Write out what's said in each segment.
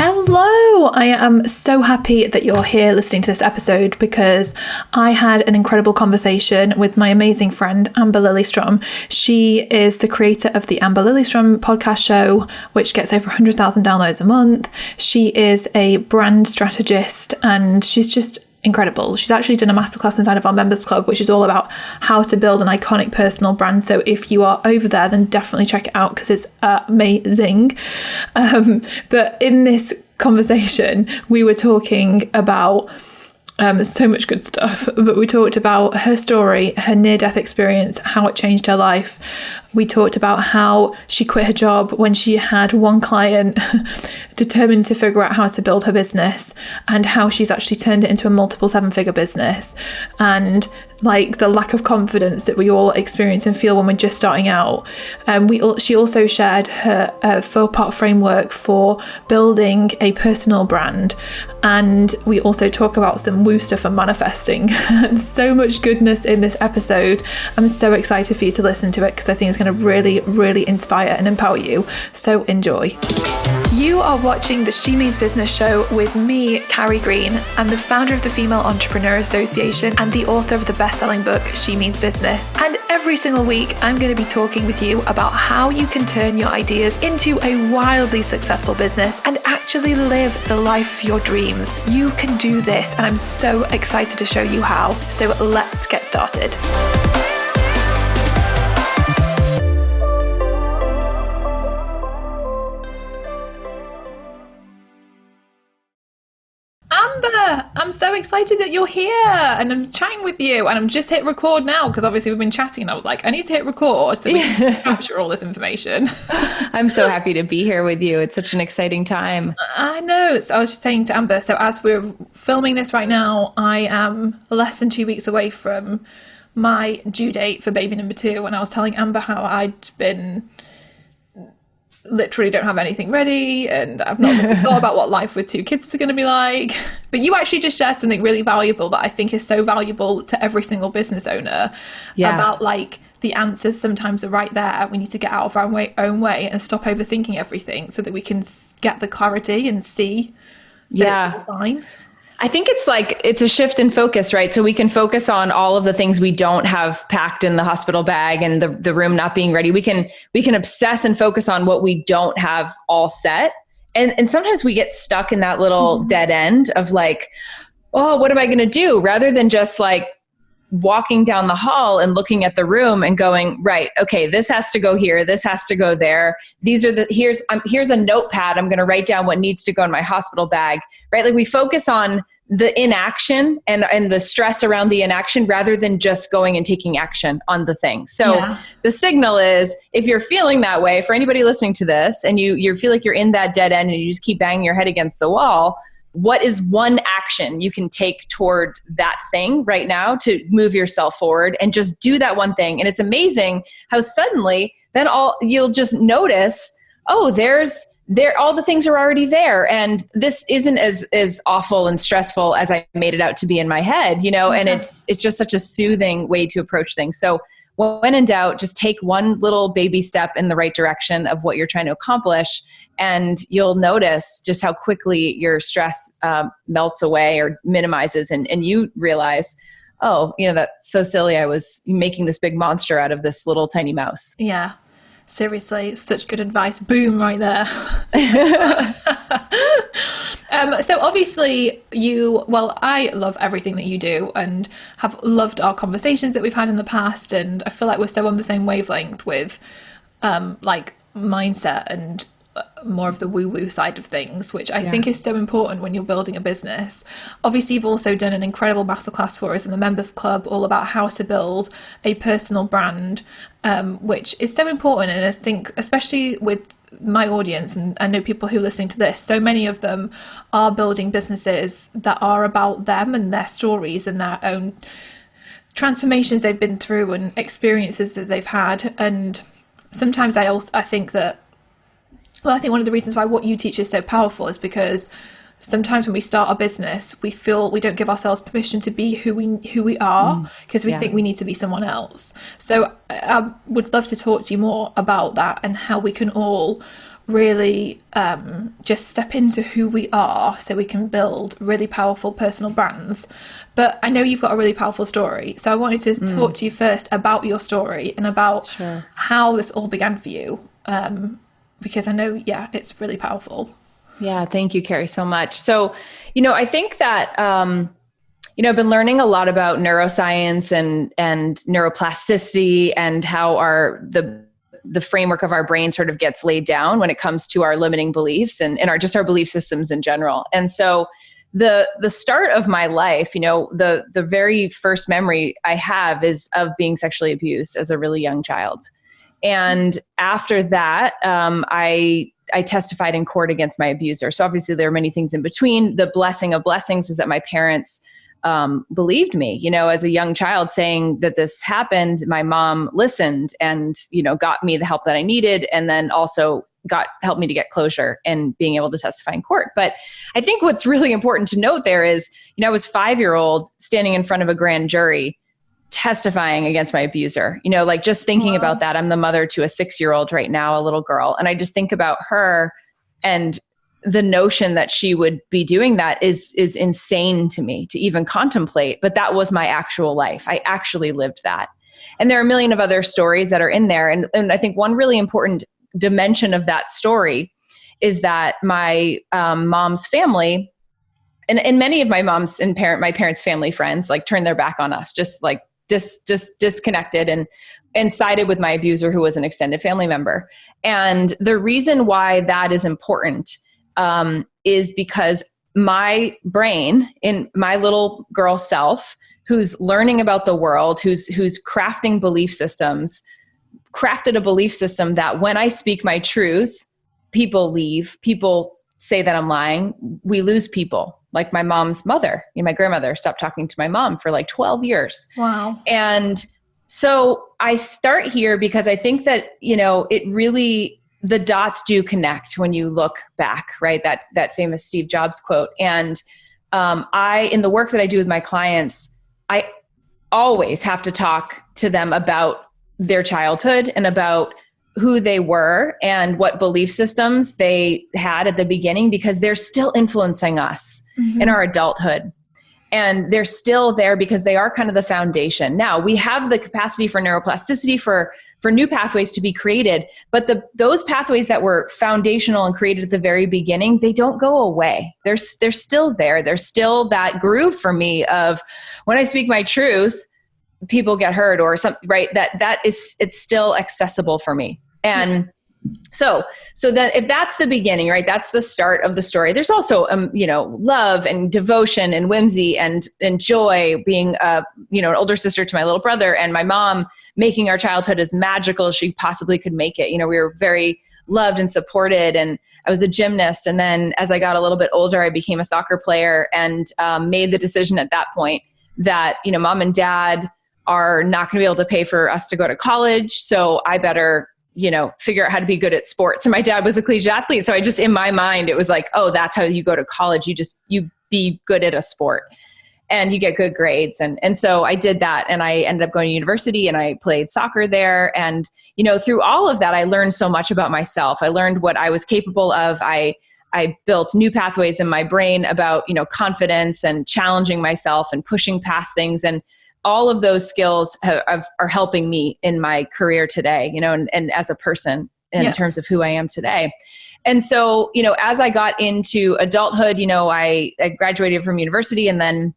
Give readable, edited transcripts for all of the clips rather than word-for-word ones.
Hello! I am so happy that you're here listening to this episode because I had an incredible conversation with my amazing friend, Amber Lilyestrom. She is the creator of the Amber Lilyestrom podcast show, which gets over 100,000 downloads a month. She is a brand strategist and she's just incredible. She's actually done a masterclass inside of our members club, which is all about how to build an iconic personal brand. So if you are over there, then definitely check it out because it's amazing. But in this conversation, we were talking about so much good stuff, but we talked about her story, her near-death experience, how it changed her life. We talked about how she quit her job when she had one client, determined to figure out how to build her business, and how she's actually turned it into a multiple seven-figure business, and like the lack of confidence that we all experience and feel when we're just starting out. She also shared her 4-part framework for building a personal brand, and we also talk about some woo stuff and manifesting. And so much goodness in this episode. I'm so excited for you to listen to it because I think it's going to really, really inspire and empower you. So enjoy. You are watching the She Means Business show with me, Carrie Green. I'm the founder of the Female Entrepreneur Association and the author of the best-selling book, She Means Business. And every single week, I'm going to be talking with you about how you can turn your ideas into a wildly successful business and actually live the life of your dreams. You can do this, and I'm so excited to show you how. So let's get started. Amber, I'm so excited that you're here and I'm chatting with you, and I'm just hit record now because obviously we've been chatting and I was like, I need to hit record so we can capture all this information. I'm so happy to be here with you. It's such an exciting time. I know. So I was just saying to Amber, so as we're filming this right now, I am less than 2 weeks away from my due date for baby number 2, and I was telling Amber how I'd been literally don't have anything ready and I've not really thought about what life with 2 kids is going to be like. But you actually just shared something really valuable that I think is so valuable to every single business owner about like the answers sometimes are right there. We need to get out of our own way and stop overthinking everything so that we can get the clarity and see that it's all fine. I think it's a shift in focus, right? So we can focus on all of the things we don't have packed in the hospital bag and the room not being ready. We can obsess and focus on what we don't have all set. And sometimes we get stuck in that little dead end of like, oh, what am I going to do? Rather than just like walking down the hall and looking at the room and going, right, okay, this has to go here. This has to go there. Here's a notepad. I'm going to write down what needs to go in my hospital bag, right? Like we focus on the inaction and the stress around the inaction rather than just going and taking action on the thing. So the signal is, if you're feeling that way, for anybody listening to this and you feel like you're in that dead end and you just keep banging your head against the wall, what is one action you can take toward that thing right now to move yourself forward, and just do that one thing. And it's amazing how suddenly then you'll just notice, oh, all the things are already there. And this isn't as awful and stressful as I made it out to be in my head, and it's just such a soothing way to approach things. So when in doubt, just take one little baby step in the right direction of what you're trying to accomplish, and you'll notice just how quickly your stress melts away or minimizes, and you realize, oh, that's so silly. I was making this big monster out of this little tiny mouse. Yeah. Seriously, such good advice. Boom, right there. So obviously I love everything that you do and have loved our conversations that we've had in the past. And I feel like we're so on the same wavelength with like mindset and more of the woo-woo side of things, which I think is so important when you're building a business. Obviously, you've also done an incredible masterclass for us in the members club, all about how to build a personal brand, which is so important. And I think, especially with my audience, and I know people who are listening to this, so many of them are building businesses that are about them and their stories and their own transformations they've been through and experiences that they've had. And sometimes I think that I think one of the reasons why what you teach is so powerful is because sometimes when we start a business, we feel we don't give ourselves permission to be who we are because we think we need to be someone else. So I would love to talk to you more about that and how we can all really just step into who we are so we can build really powerful personal brands. But I know you've got a really powerful story. So I wanted to talk to you first about your story and about how this all began for you. Because I know, it's really powerful. Yeah, thank you, Carrie, so much. So, I think that, I've been learning a lot about neuroscience and neuroplasticity and how the framework of our brain sort of gets laid down when it comes to our limiting beliefs and our belief systems in general. And so the start of my life, the very first memory I have is of being sexually abused as a really young child. And after that, I testified in court against my abuser. So obviously there are many things in between. The blessing of blessings is that my parents believed me, as a young child, saying that this happened. My mom listened and, got me the help that I needed. And then also helped me to get closure and being able to testify in court. But I think what's really important to note there is, I was 5-year-old standing in front of a grand jury testifying against my abuser, just thinking about that. I'm the mother to a 6-year-old right now, a little girl. And I just think about her, and the notion that she would be doing that is insane to me to even contemplate. But that was my actual life. I actually lived that. And there are a million of other stories that are in there. And I think one really important dimension of that story is that my mom's family, and many of my mom's and my parents' family friends, turned their back on us, just disconnected and sided with my abuser, who was an extended family member. And the reason why that is important is because my brain, in my little girl self, who's learning about the world, who's crafting belief systems, crafted a belief system that when I speak my truth, people leave, people say that I'm lying, we lose people. Like my mom's mother, my grandmother stopped talking to my mom for 12 years. Wow. And so I start here because I think that, it really, the dots do connect when you look back, right? That famous Steve Jobs quote. And in the work that I do with my clients, I always have to talk to them about their childhood and about who they were and what belief systems they had at the beginning, because they're still influencing us in our adulthood. And they're still there because they are kind of the foundation. Now, we have the capacity for neuroplasticity, for new pathways to be created, but those pathways that were foundational and created at the very beginning, they don't go away. They're still there. There's still that groove for me of when I speak my truth, people get hurt or something, right? It's still accessible for me. And so then if that's the beginning, right, that's the start of the story. There's also, love and devotion and whimsy and joy, being, an older sister to my little brother, and my mom making our childhood as magical as she possibly could make it. We were very loved and supported, and I was a gymnast. And then as I got a little bit older, I became a soccer player and made the decision at that point that, mom and dad are not going to be able to pay for us to go to college. So I better, figure out how to be good at sports. And my dad was a collegiate athlete. So I just, in my mind, it was like, oh, that's how you go to college. You be good at a sport and you get good grades. And so I did that, and I ended up going to university and I played soccer there. And, through all of that, I learned so much about myself. I learned what I was capable of. I built new pathways in my brain about, confidence and challenging myself and pushing past things. And all of those skills are helping me in my career today, and as a person in terms of who I am today. And so, as I got into adulthood, I graduated from university, and then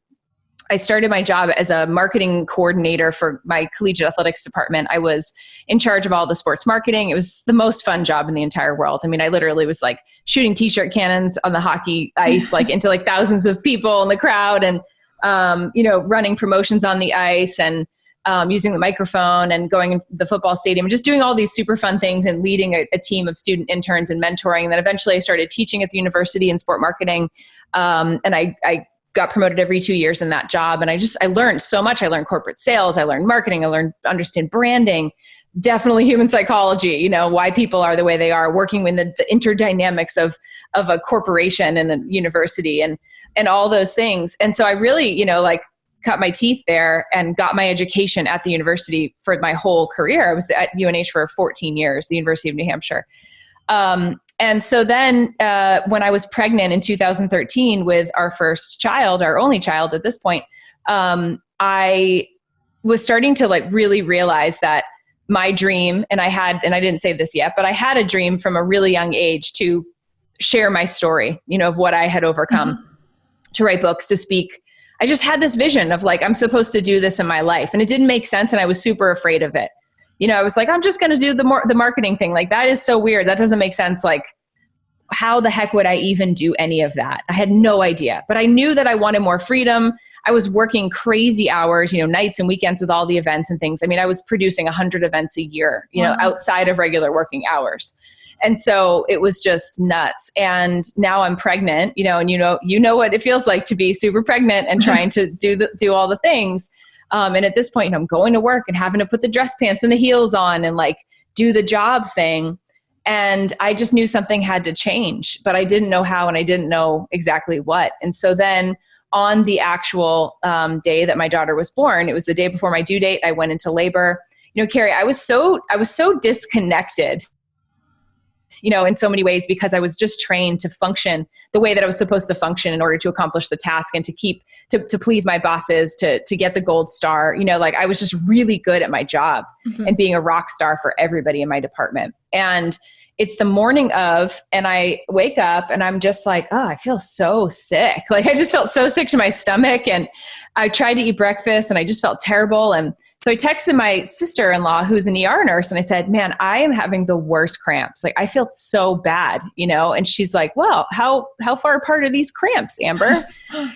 I started my job as a marketing coordinator for my collegiate athletics department. I was in charge of all the sports marketing. It was the most fun job in the entire world. I mean, I literally was shooting t-shirt cannons on the hockey ice, into thousands of people in the crowd, and running promotions on the ice, and using the microphone, and going in the football stadium, just doing all these super fun things, and leading a team of student interns and mentoring. And then eventually I started teaching at the university in sport marketing. And I got promoted every 2 years in that job. And I learned so much. I learned corporate sales. I learned marketing. I learned understand branding, definitely human psychology, why people are the way they are, working with the interdynamics of a corporation and a university and all those things. And so I really, cut my teeth there and got my education at the university for my whole career. I was at UNH for 14 years, the University of New Hampshire. And so then when I was pregnant in 2013 with our first child, our only child at this point, I was starting to like really realize that my dream, and I didn't say this yet, but I had a dream from a really young age to share my story, of what I had overcome, to write books, to speak. I just had this vision of like, I'm supposed to do this in my life. And it didn't make sense. And I was super afraid of it. I was like, I'm just going to do the marketing thing. Like, that is so weird. That doesn't make sense. Like, how the heck would I even do any of that? I had no idea, but I knew that I wanted more freedom. I was working crazy hours, nights and weekends with all the events and things. I mean, I was producing 100 events a year, outside of regular working hours. And so it was just nuts. And now I'm pregnant, and you know what it feels like to be super pregnant and trying to do all the things. And at this point, I'm going to work and having to put the dress pants and the heels on and like do the job thing. And I just knew something had to change, but I didn't know how, and I didn't know exactly what. And so then on the actual day that my daughter was born, it was the day before my due date, I went into labor. Carrie, I was so disconnected, in so many ways, because I was just trained to function the way that I was supposed to function in order to accomplish the task and to please my bosses, to get the gold star. Like, I was just really good at my job and being a rock star for everybody in my department. And it's the morning of, and I wake up and I'm just like, oh, I feel so sick. Like, I just felt so sick to my stomach, and I tried to eat breakfast and I just felt terrible. And so I texted my sister-in-law, who's an ER nurse, and I said, man, I am having the worst cramps. Like, I feel so bad, and she's like, well, how far apart are these cramps, Amber? And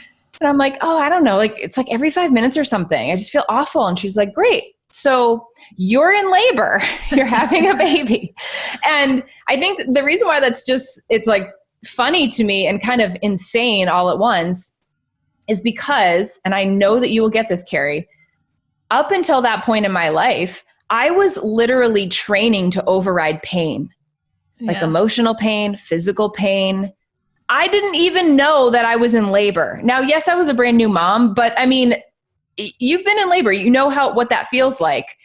I'm like, oh, I don't know. Like, it's like every 5 minutes or something. I just feel awful. And she's like, great. So you're in labor, you're having a baby. And I think the reason why it's like funny to me and kind of insane all at once is because, and I know that you will get this, Carrie, up until that point in my life, I was literally training to override pain, like emotional pain, physical pain. I didn't even know that I was in labor. Now, yes, I was a brand new mom, but I mean, you've been in labor, you know what that feels like.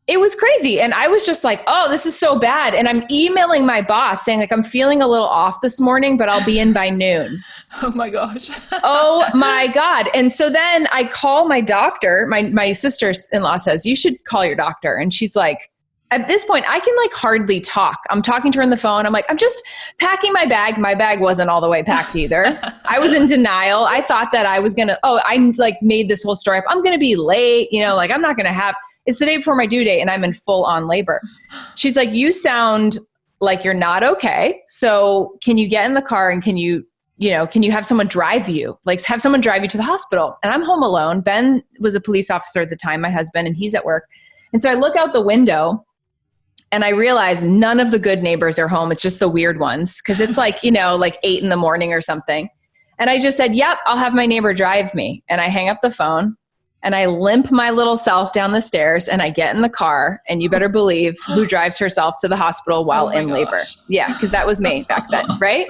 It was crazy. And I was just like, oh, this is so bad. And I'm emailing my boss saying like, I'm feeling a little off this morning, but I'll be in by noon. Oh my gosh. Oh my God. And so then I call my doctor. My sister-in-law says, you should call your doctor. And she's like, at this point, I can like hardly talk. I'm talking to her on the phone. I'm like, I'm just packing my bag. My bag wasn't all the way packed either. I was in denial. I thought that I was I like made this whole story up. I'm going to be late, like I'm not going to have, it's the day before my due date and I'm in full on labor. She's like, you sound like you're not okay. So can you get in the car and can you have someone drive you? Like, have someone drive you to the hospital. And I'm home alone. Ben was a police officer at the time, my husband, and he's at work. And so I look out the window and I realize none of the good neighbors are home. It's just the weird ones. Cause it's like, like 8 a.m. or something. And I just said, yep, I'll have my neighbor drive me. And I hang up the phone and I limp my little self down the stairs and I get in the car, and you better believe who drives herself to the hospital while in labor. Yeah. Cause that was me back then. Right.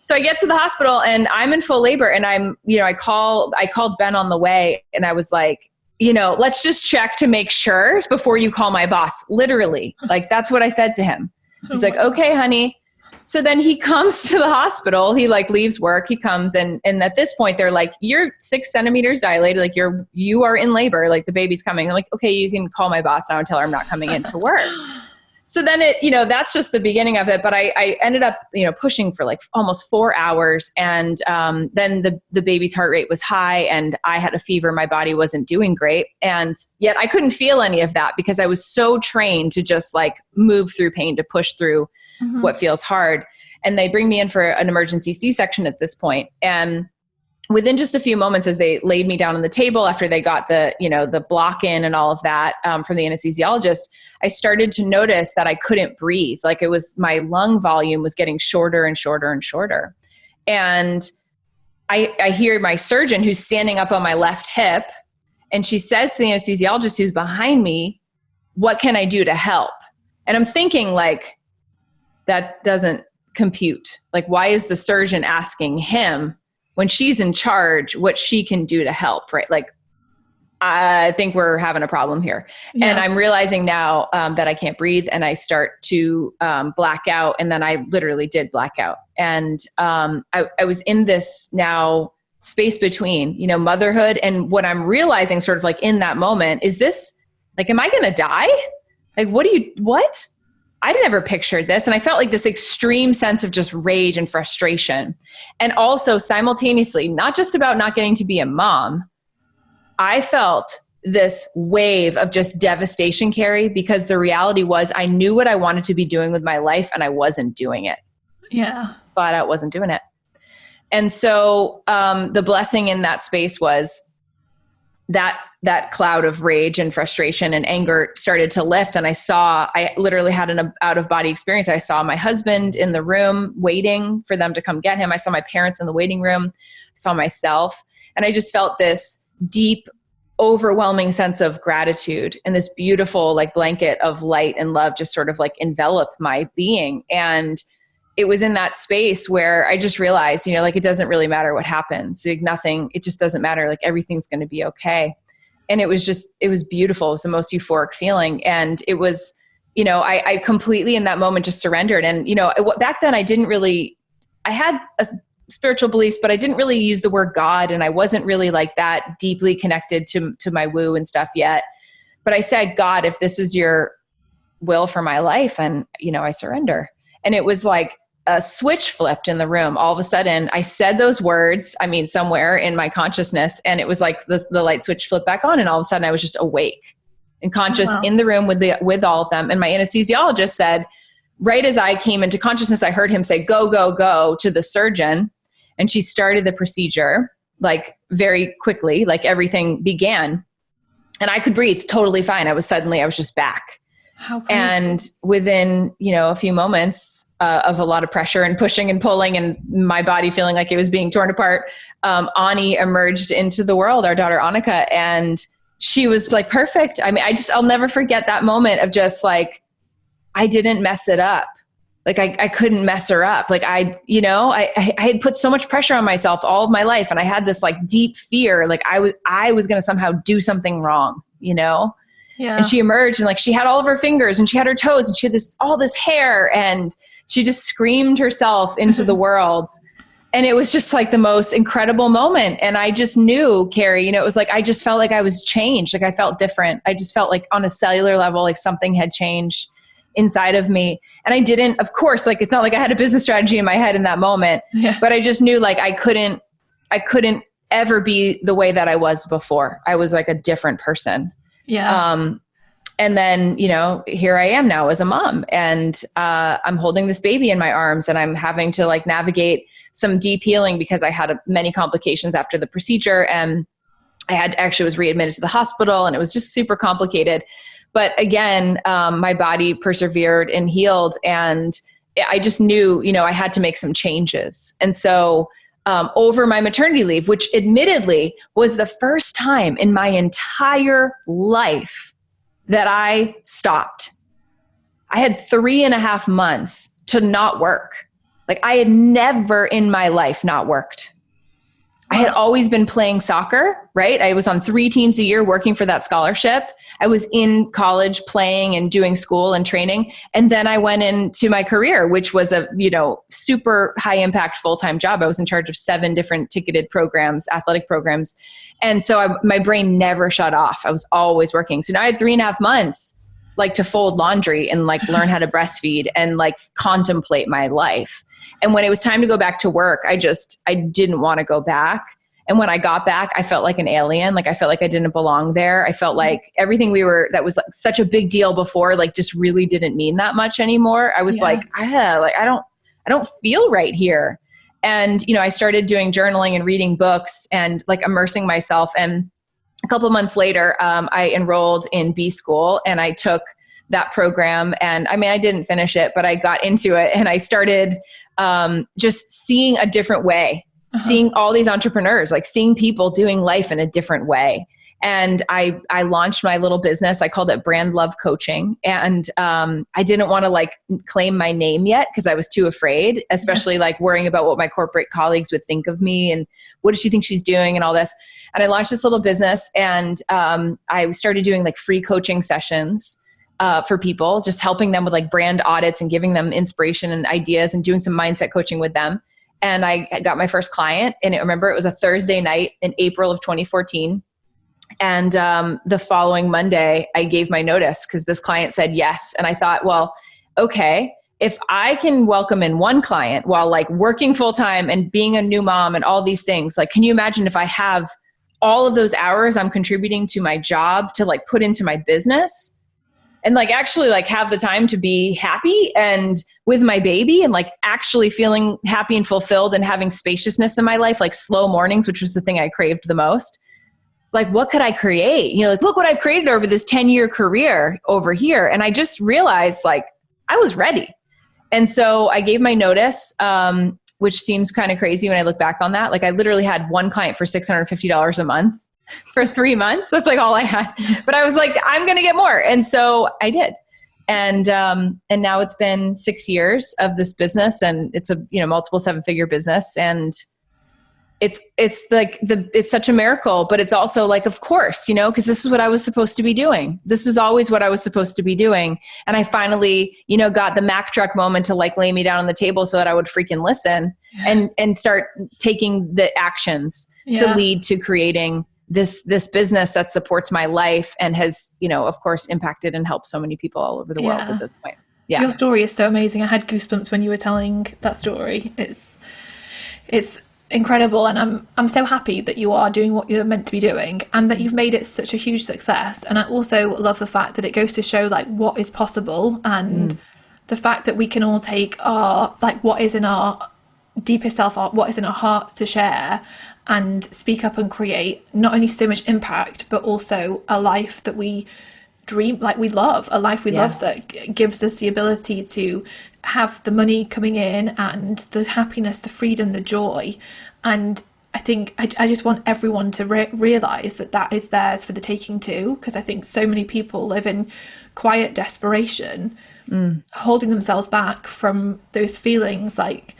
So I get to the hospital and I'm in full labor, and I'm, I called Ben on the way, and I was like, let's just check to make sure before you call my boss. Literally. Like, that's what I said to him. He's like, okay, honey. So then he comes to the hospital. He like leaves work. He comes and at this point they're like, you're 6 centimeters dilated. Like you are in labor. Like, the baby's coming. I'm like, okay, you can call my boss now and tell her I'm not coming into work. So then that's just the beginning of it. But I ended up, pushing for like almost 4 hours. And then the baby's heart rate was high and I had a fever. My body wasn't doing great. And yet I couldn't feel any of that because I was so trained to just like move through pain, to push through what feels hard. And they bring me in for an emergency C-section at this point. And within just a few moments, as they laid me down on the table after they got the block in and all of that from the anesthesiologist, I started to notice that I couldn't breathe. Like, it was, my lung volume was getting shorter and shorter and shorter. And I hear my surgeon, who's standing up on my left hip, and she says to the anesthesiologist who's behind me, what can I do to help? And I'm thinking like, that doesn't compute. Like, why is the surgeon asking him when she's in charge what she can do to help, right? Like, I think we're having a problem here. Yeah. And I'm realizing now that I can't breathe, and I start to black out. And then I literally did black out. And I was in this now space between, motherhood. And what I'm realizing sort of like in that moment is this, like, am I going to die? Like, what? I never pictured this. And I felt like this extreme sense of just rage and frustration. And also simultaneously, not just about not getting to be a mom, I felt this wave of just devastation, Carrie, because the reality was I knew what I wanted to be doing with my life and I wasn't doing it. Yeah. Flat out wasn't doing it. And so the blessing in that space was that cloud of rage and frustration and anger started to lift. And I literally had an out of body experience. I saw my husband in the room waiting for them to come get him. I saw my parents in the waiting room. I saw myself. And I just felt this deep, overwhelming sense of gratitude, and this beautiful like blanket of light and love just sort of like enveloped my being. And it was in that space where I just realized, like, it doesn't really matter what happens. Like nothing, it just doesn't matter. Like everything's going to be okay. And it was beautiful. It was the most euphoric feeling. And it was, I completely in that moment just surrendered. And, back then I had a spiritual beliefs, but I didn't really use the word God. And I wasn't really like that deeply connected to my woo and stuff yet. But I said, God, if this is your will for my life, and, I surrender. And it was like a switch flipped in the room. All of a sudden I said those words, somewhere in my consciousness, and it was like the light switch flipped back on. And all of a sudden I was just awake and conscious in the room with all of them. And my anesthesiologist said, right as I came into consciousness, I heard him say, go, go, go to the surgeon. And she started the procedure like very quickly, like everything began, and I could breathe totally fine. I was just back. How great. And within, a few moments of a lot of pressure and pushing and pulling and my body feeling like it was being torn apart, Ani emerged into the world, our daughter Annika. And she was like, perfect. I'll never forget that moment of just like, I didn't mess it up. Like I couldn't mess her up. Like I had put so much pressure on myself all of my life. And I had this like deep fear, like I was going to somehow do something wrong, Yeah. And she emerged and like, she had all of her fingers and she had her toes and she had all this hair, and she just screamed herself into the world. And it was just like the most incredible moment. And I just knew, Carrie, it was like, I just felt like I was changed. Like I felt different. I just felt like on a cellular level, like something had changed inside of me. And I didn't, of course, like, it's not like I had a business strategy in my head in that moment, but I just knew like I couldn't ever be the way that I was before. I was like a different person. Yeah. And then, here I am now as a mom, and I'm holding this baby in my arms, and I'm having to like navigate some deep healing because I had many complications after the procedure, and I was readmitted to the hospital, and it was just super complicated. But again, my body persevered and healed, and I just knew, I had to make some changes. And so over my maternity leave, which admittedly was the first time in my entire life that I stopped. I had 3.5 months to not work. Like I had never in my life not worked. I had always been playing soccer, right? I was on 3 teams a year working for that scholarship. I was in college playing and doing school and training. And then I went into my career, which was a, super high impact full-time job. I was in charge of 7 different ticketed programs, athletic programs. And so my brain never shut off. I was always working. So now I had 3.5 months like to fold laundry and like learn how to breastfeed and like contemplate my life. And when it was time to go back to work, I didn't want to go back. And when I got back, I felt like an alien. Like I felt like I didn't belong there. I felt like everything that was like such a big deal before, like just really didn't mean that much anymore. I was like, I don't feel right here. And, I started doing journaling and reading books and like immersing myself. And a couple of months later, I enrolled in B school, and I took that program. And I didn't finish it, but I got into it, and I started just seeing a different way, seeing all these entrepreneurs, like seeing people doing life in a different way. And I launched my little business. I called it Brand Love Coaching. And I didn't want to like claim my name yet because I was too afraid, especially like worrying about what my corporate colleagues would think of me and what does she think she's doing and all this. And I launched this little business, and I started doing like free coaching sessions for people, just helping them with like brand audits and giving them inspiration and ideas and doing some mindset coaching with them. And I got my first client, and I remember it was a Thursday night in April of 2014. And the following Monday, I gave my notice because this client said yes. And I thought, well, okay, if I can welcome in one client while like working full time and being a new mom and all these things, like, can you imagine if I have all of those hours I'm contributing to my job to like put into my business and like actually like have the time to be happy and with my baby and like actually feeling happy and fulfilled and having spaciousness in my life, like slow mornings, which was the thing I craved the most. Like, what could I create? You know, like, look what I've created over this 10-year career over here. And I just realized like I was ready. And so I gave my notice, which seems kind of crazy when I look back on that. Like I literally had one client for $650 a month for 3 months. That's like all I had. But I was like, I'm going to get more. And so I did. And now it's been 6 years of this business, and it's a, you know, multiple 7-figure business. And it's like it's such a miracle, but it's also like, of course, you know, because this is what I was supposed to be doing. This was always what I was supposed to be doing. And I finally, you know, got the Mack truck moment to like lay me down on the table so that I would freaking listen and start taking the actions to lead to creating this business that supports my life and has, you know, of course, impacted and helped so many people all over the world at this point. Yeah. Your story is so amazing. I had goosebumps when you were telling that story. It's incredible, and I'm so happy that you are doing what you're meant to be doing and that you've made it such a huge success. And I also love the fact that it goes to show like what is possible, and the fact that we can all take our like what is in our deepest self, what is in our hearts to share and speak up and create not only so much impact but also a life that we dream, like we love, a life we love that gives us the ability to have the money coming in and the happiness, the freedom, the joy. And I think I just want everyone to realize that is theirs for the taking too, because I think so many people live in quiet desperation, holding themselves back from those feelings like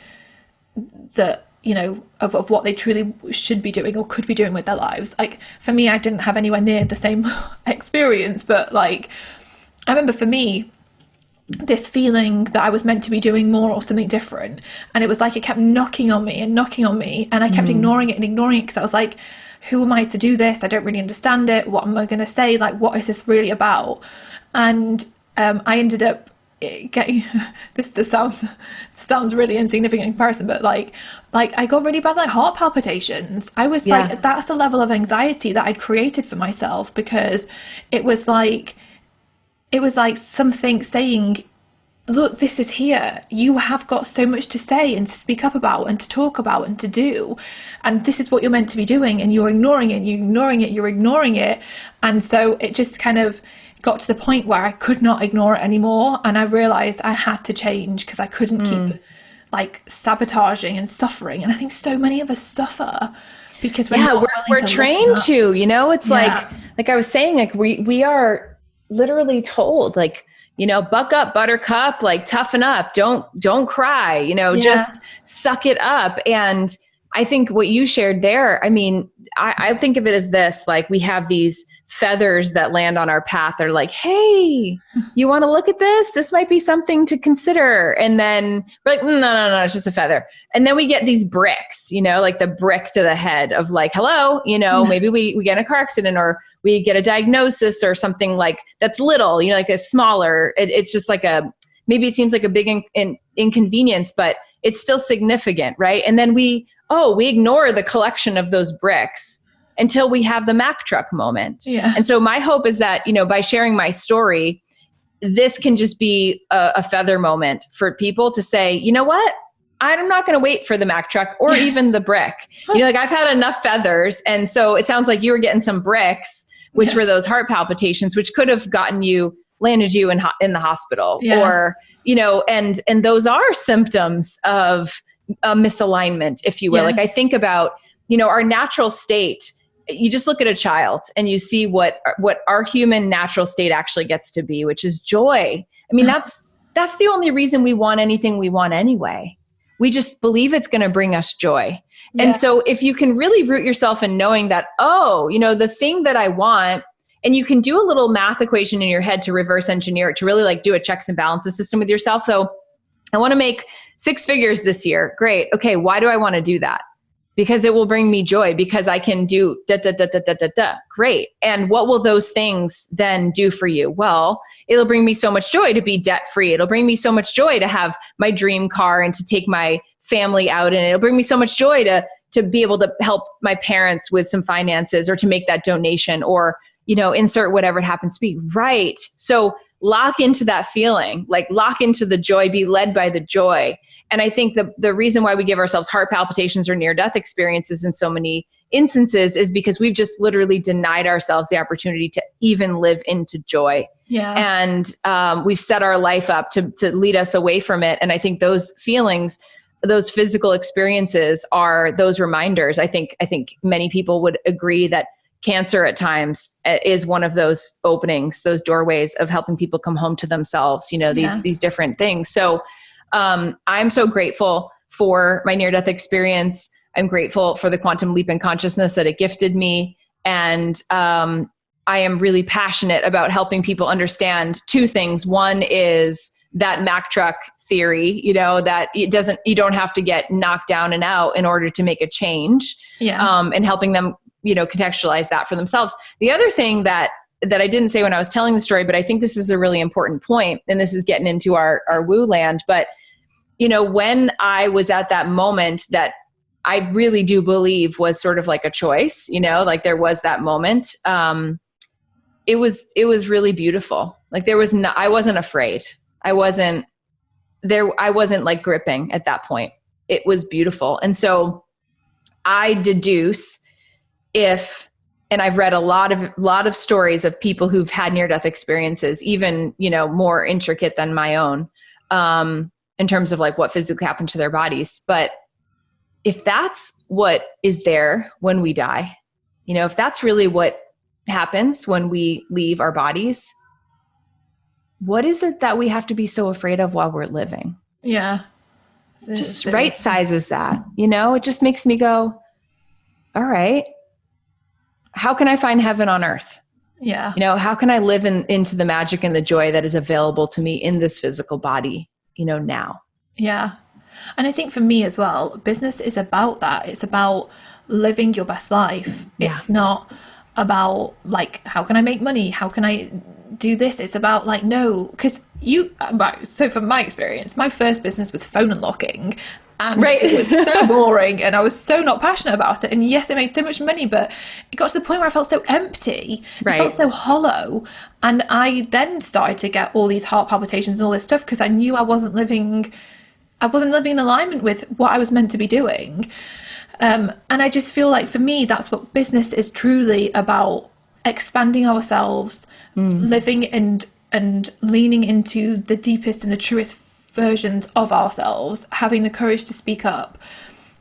that, you know, of what they truly should be doing or could be doing with their lives. Like for me, I didn't have anywhere near the same experience, but like I remember for me, this feeling that I was meant to be doing more or something different, and it was like it kept knocking on me, and I kept ignoring it because I was like, who am I to do this? I don't really understand it. What am I going to say? Like, what is this really about? And I ended up getting this just sounds really insignificant in comparison, but like I got really bad like heart palpitations. I was like, that's the level of anxiety that I'd created for myself, because it was like something saying, look, this is here. You have got so much to say and to speak up about and to talk about and to do. And this is what you're meant to be doing. And you're ignoring it. And so it just kind of got to the point where I could not ignore it anymore. And I realized I had to change because I couldn't keep like sabotaging and suffering. And I think so many of us suffer because we're trained to, you know, it's like I was saying, like we are literally told, like, you know, buck up, buttercup, like toughen up, don't cry, you know, just suck it up. And I think what you shared there, I mean, I think of it as this, like we have these feathers that land on our path. They're like, hey, you want to look at this? This might be something to consider. And then we're like, no, it's just a feather. And then we get these bricks, you know, like the brick to the head of like, hello, you know, maybe we get in a car accident or we get a diagnosis or something like that's little, you know, like a smaller, it's just like maybe it seems like a big inconvenience, but it's still significant, right? And then we ignore the collection of those bricks until we have the Mack truck moment. Yeah. And so my hope is that, you know, by sharing my story, this can just be a feather moment for people to say, you know what? I'm not going to wait for the Mack truck or even the brick. You know, like I've had enough feathers. And so it sounds like you were getting some bricks, which were those heart palpitations, which could have landed you in the hospital or, you know, and those are symptoms of a misalignment, if you will. Like I think about, you know, our natural state you just look at a child and you see what our human natural state actually gets to be, which is joy. I mean, that's the only reason we want anything we want anyway. We just believe it's going to bring us joy. Yeah. And so if you can really root yourself in knowing that, oh, the thing that I want, and you can do a little math equation in your head to reverse engineer it, to really like do a checks and balances system with yourself. So I want to make 6 figures this year. Great. Okay. Why do I want to do that? Because it will bring me joy, because I can do da, da, da, da, da, da, da. Great. And what will those things then do for you? Well, it'll bring me so much joy to be debt free. It'll bring me so much joy to have my dream car and to take my family out. And it'll bring me so much joy to be able to help my parents with some finances, or to make that donation, or, insert whatever it happens to be. Right. So lock into that feeling, like lock into the joy, be led by the joy. And I think the reason why we give ourselves heart palpitations or near-death experiences in so many instances is because we've just literally denied ourselves the opportunity to even live into joy. Yeah. And we've set our life up to lead us away from it. And I think those feelings, those physical experiences are those reminders. I think many people would agree that cancer at times is one of those openings, those doorways of helping people come home to themselves, these different things. So I'm so grateful for my near-death experience. I'm grateful for the quantum leap in consciousness that it gifted me. And I am really passionate about helping people understand 2 things. One is that Mack truck theory, that you don't have to get knocked down and out in order to make a change. Yeah. And helping them, contextualize that for themselves. The other thing that I didn't say when I was telling the story, but I think this is a really important point, and this is getting into our woo land. But, when I was at that moment that I really do believe was sort of like a choice, like there was that moment, it was really beautiful. Like I wasn't afraid. I wasn't like gripping at that point. It was beautiful. And so I deduce and I've read a lot of stories of people who've had near-death experiences, even, more intricate than my own, in terms of like what physically happened to their bodies. But if that's what is there when we die, if that's really what happens when we leave our bodies, what is it that we have to be so afraid of while we're living? Yeah. Just right sizes that, it just makes me go, all right, how can I find heaven on earth? Yeah. How can I live into the magic and the joy that is available to me in this physical body, now? Yeah. And I think for me as well, business is about that. It's about living your best life. Yeah. It's not about like, how can I make money? How can I do this? It's about like, no, because so from my experience, my first business was phone unlocking. And it was so boring and I was so not passionate about it. And yes, it made so much money, but it got to the point where I felt so empty. Right. It felt so hollow. And I then started to get all these heart palpitations and all this stuff because I knew I wasn't living in alignment with what I was meant to be doing. And I just feel like for me, that's what business is truly about: expanding ourselves, living and leaning into the deepest and the truest versions of ourselves, having the courage to speak up.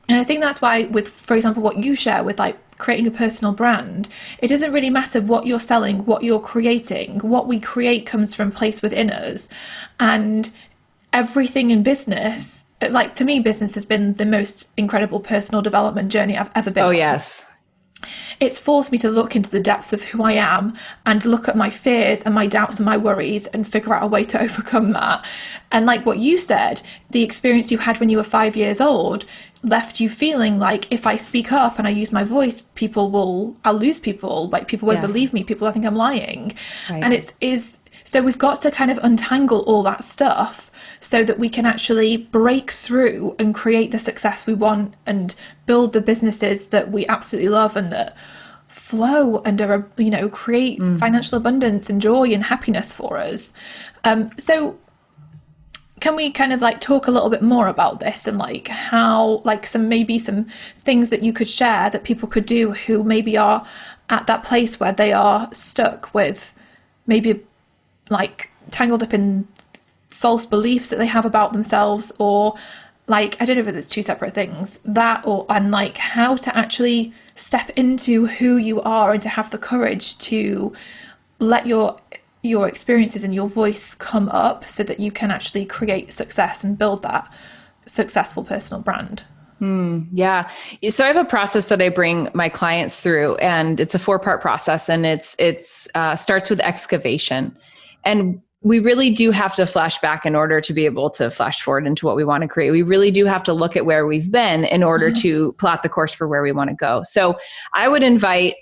And I think that's why with, for example, what you share with like creating a personal brand, it doesn't really matter what you're selling, what you're creating. What we create comes from a place within us. And everything in business, like to me, business has been the most incredible personal development journey I've ever been on. Yes. It's forced me to look into the depths of who I am and look at my fears and my doubts and my worries and figure out a way to overcome that. And like what you said, the experience you had when you were 5 years old left you feeling like if I speak up and I use my voice, I'll lose people. Like people won't believe me. People will think I'm lying. Right. And so we've got to kind of untangle all that stuff so that we can actually break through and create the success we want and build the businesses that we absolutely love and that flow and are, create financial abundance and joy and happiness for us. So can we kind of like talk a little bit more about this and like how, like some things that you could share that people could do who maybe are at that place where they are stuck with maybe like tangled up in false beliefs that they have about themselves, or like, I don't know if there's two separate things, that and like how to actually step into who you are and to have the courage to let your experiences and your voice come up so that you can actually create success and build that successful personal brand. Yeah. So I have a process that I bring my clients through, and it's a 4-part process, and it's starts with excavation. And we really do have to flash back in order to be able to flash forward into what we want to create. We really do have to look at where we've been in order to plot the course for where we want to go. So I would invite,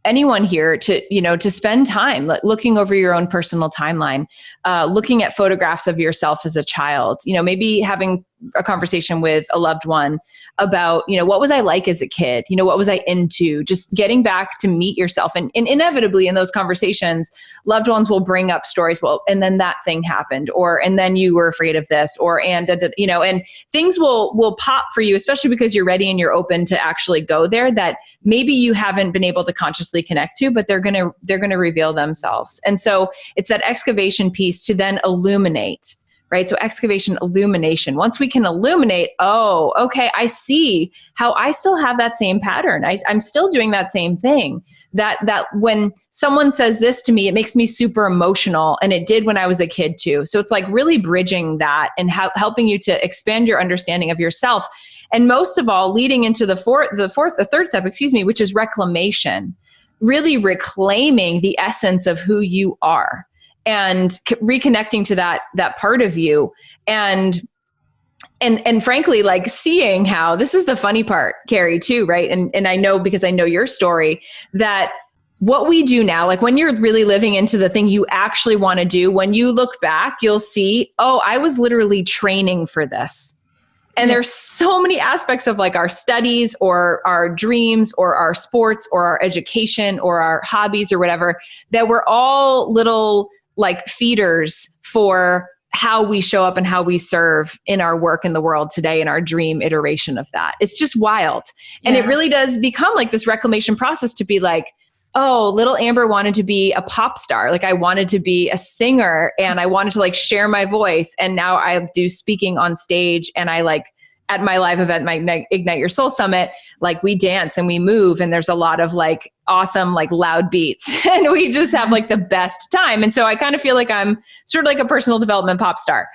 anyone here to spend time looking over your own personal timeline, looking at photographs of yourself as a child, maybe having a conversation with a loved one about, what was I like as a kid? What was I into? Just getting back to meet yourself. And inevitably in those conversations, loved ones will bring up stories. Well, and then that thing happened, and then you were afraid of this, and things will pop for you, especially because you're ready and you're open to actually go there, that maybe you haven't been able to consciously connect to, but they're going to reveal themselves. And so it's that excavation piece to then illuminate. Right? So excavation, illumination. Once we can illuminate, oh, okay, I see how I still have that same pattern. I'm still doing that same thing. That when someone says this to me, it makes me super emotional, and it did when I was a kid too. So it's like really bridging that and helping you to expand your understanding of yourself. And most of all, leading into the third step, which is reclamation. Really reclaiming the essence of who you are. And reconnecting to that part of you, and frankly, like seeing how this is the funny part, Carrie, too, right? And I know, because I know your story, that what we do now, like when you're really living into the thing you actually want to do, when you look back, you'll see, oh, I was literally training for this. And there's so many aspects of like our studies or our dreams or our sports or our education or our hobbies or whatever, that we're all little like feeders for how we show up and how we serve in our work in the world today, in our dream iteration of that. It's just wild. And it really does become like this reclamation process to be like, oh, little Amber wanted to be a pop star. Like I wanted to be a singer, and I wanted to like share my voice. And now I do speaking on stage, and I like at my live event, my Ignite Your Soul Summit, like we dance and we move, and there's a lot of like awesome, like loud beats, and we just have like the best time. And so I kind of feel like I'm sort of like a personal development pop star,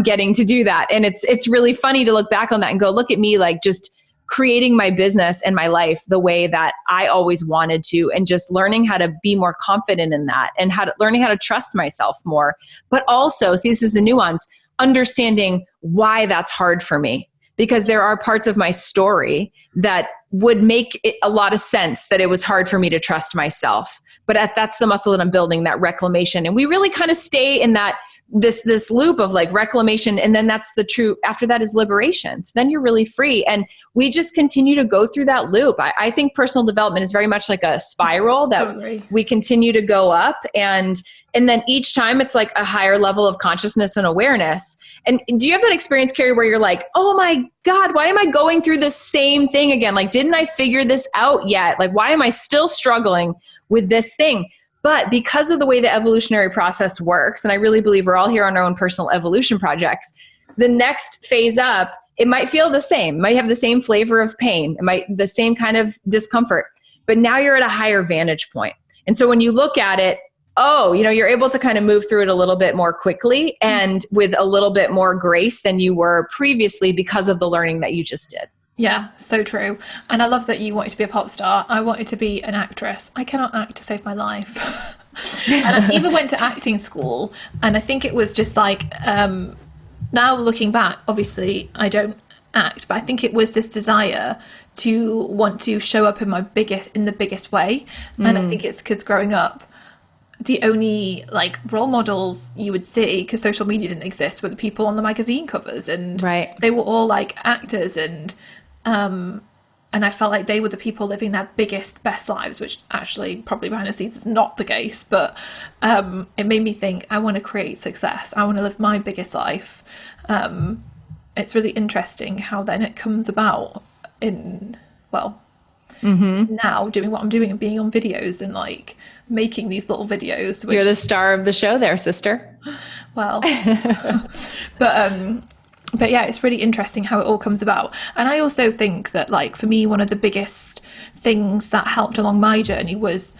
getting to do that. And it's really funny to look back on that and go, look at me, like just creating my business and my life the way that I always wanted to, and just learning how to be more confident in that, and learning how to trust myself more. But also, see, this is the nuance, understanding why that's hard for me. Because there are parts of my story that would make it a lot of sense that it was hard for me to trust myself. But that's the muscle that I'm building, that reclamation. And we really kind of stay in that this loop of like reclamation, and then that's the true, after that is liberation. So then you're really free. And we just continue to go through that loop. I think personal development is very much like a spiral that we continue to go up, and then each time it's like a higher level of consciousness and awareness. And do you have that experience, Carrie, where you're like, oh my God, why am I going through this same thing again? Like, didn't I figure this out yet? Like, why am I still struggling with this thing? But because of the way the evolutionary process works, and I really believe we're all here on our own personal evolution projects, the next phase up, it might feel the same, might have the same flavor of pain, it might the same kind of discomfort, but now you're at a higher vantage point. And so when you look at it, you're able to kind of move through it a little bit more quickly and with a little bit more grace than you were previously because of the learning that you just did. Yeah, so true. And I love that you wanted to be a pop star. I wanted to be an actress. I cannot act to save my life. And I even went to acting school, and I think it was just like, now looking back, obviously I don't act, but I think it was this desire to want to show up in the biggest way. And I think it's because growing up, the only like role models you would see, because social media didn't exist, were the people on the magazine covers, and they were all like actors, and I felt like they were the people living their biggest, best lives, which actually probably behind the scenes is not the case. But it made me think, I want to create success. I want to live my biggest life. It's really interesting how then it comes about now doing what I'm doing and being on videos and like making these little videos. You're the star of the show there, sister. Well, But yeah, it's really interesting how it all comes about. And I also think that, like, for me, one of the biggest things that helped along my journey was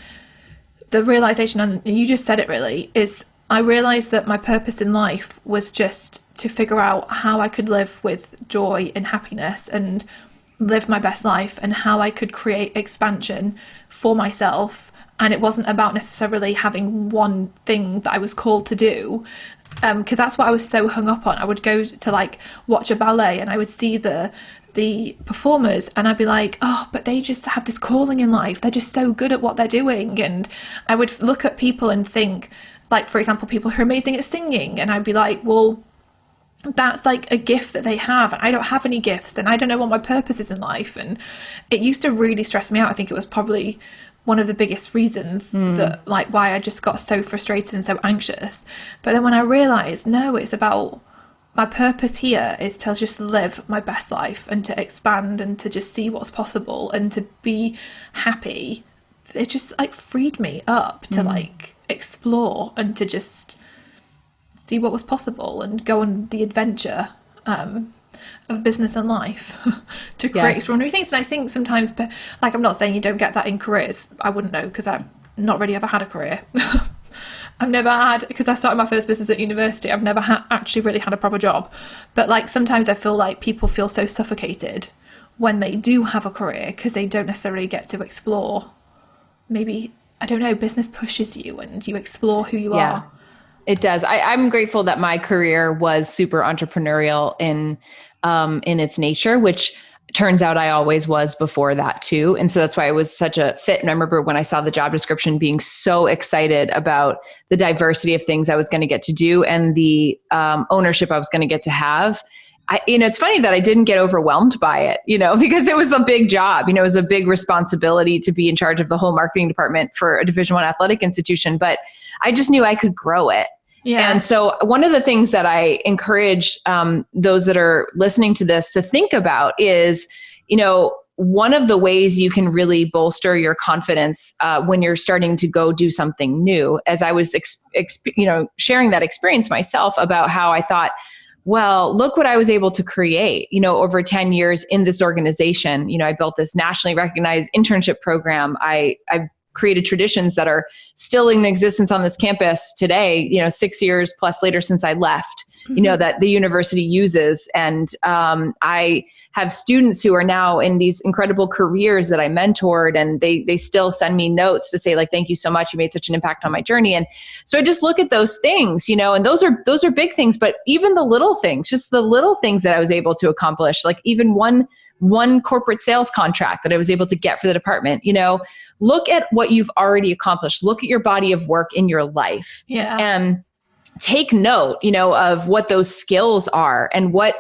the realization, and you just said it really, is I realized that my purpose in life was just to figure out how I could live with joy and happiness and live my best life, and how I could create expansion for myself. And it wasn't about necessarily having one thing that I was called to do, because that's what I was so hung up on. I would go to, like, watch a ballet, and I would see the performers, and I'd be like, oh, but they just have this calling in life. They're just so good at what they're doing. And I would look at people and think, like, for example, people who are amazing at singing, and I'd be like, well, that's like a gift that they have, and I don't have any gifts, and I don't know what my purpose is in life. And it used to really stress me out. I think it was probably one of the biggest reasons that, like, why I just got so frustrated and so anxious. But then when I realized, no, it's about my purpose here is to just live my best life and to expand and to just see what's possible and to be happy, it just, like, freed me up to like explore and to just see what was possible and go on the adventure of business and life to create extraordinary things. And I think sometimes, like, I'm not saying you don't get that in careers. I wouldn't know, because I've not really ever had a career. I've never had, because I started my first business at university, I've never actually really had a proper job. But, like, sometimes I feel like people feel so suffocated when they do have a career, because they don't necessarily get to explore. Maybe, I don't know, business pushes you and you explore who you are. It does. I'm grateful that my career was super entrepreneurial in its nature, which turns out I always was before that too. And so that's why it was such a fit. And I remember when I saw the job description, being so excited about the diversity of things I was going to get to do and the ownership I was going to get to have. It's funny that I didn't get overwhelmed by it, because it was a big job. It was a big responsibility to be in charge of the whole marketing department for a Division I athletic institution, but I just knew I could grow it. Yeah. And so one of the things that I encourage those that are listening to this to think about is, one of the ways you can really bolster your confidence when you're starting to go do something new, as I was, sharing that experience myself about how I thought, well, look what I was able to create, over 10 years in this organization. I built this nationally recognized internship program. I've created traditions that are still in existence on this campus today, 6 years plus later since I left, that the university uses. And I have students who are now in these incredible careers that I mentored, and they still send me notes to say, like, thank you so much. You made such an impact on my journey. And so I just look at those things, and those are big things, but even the little things, just the little things that I was able to accomplish, like even one corporate sales contract that I was able to get for the department. Look at what you've already accomplished. Look at your body of work in your life, and take note, of what those skills are and what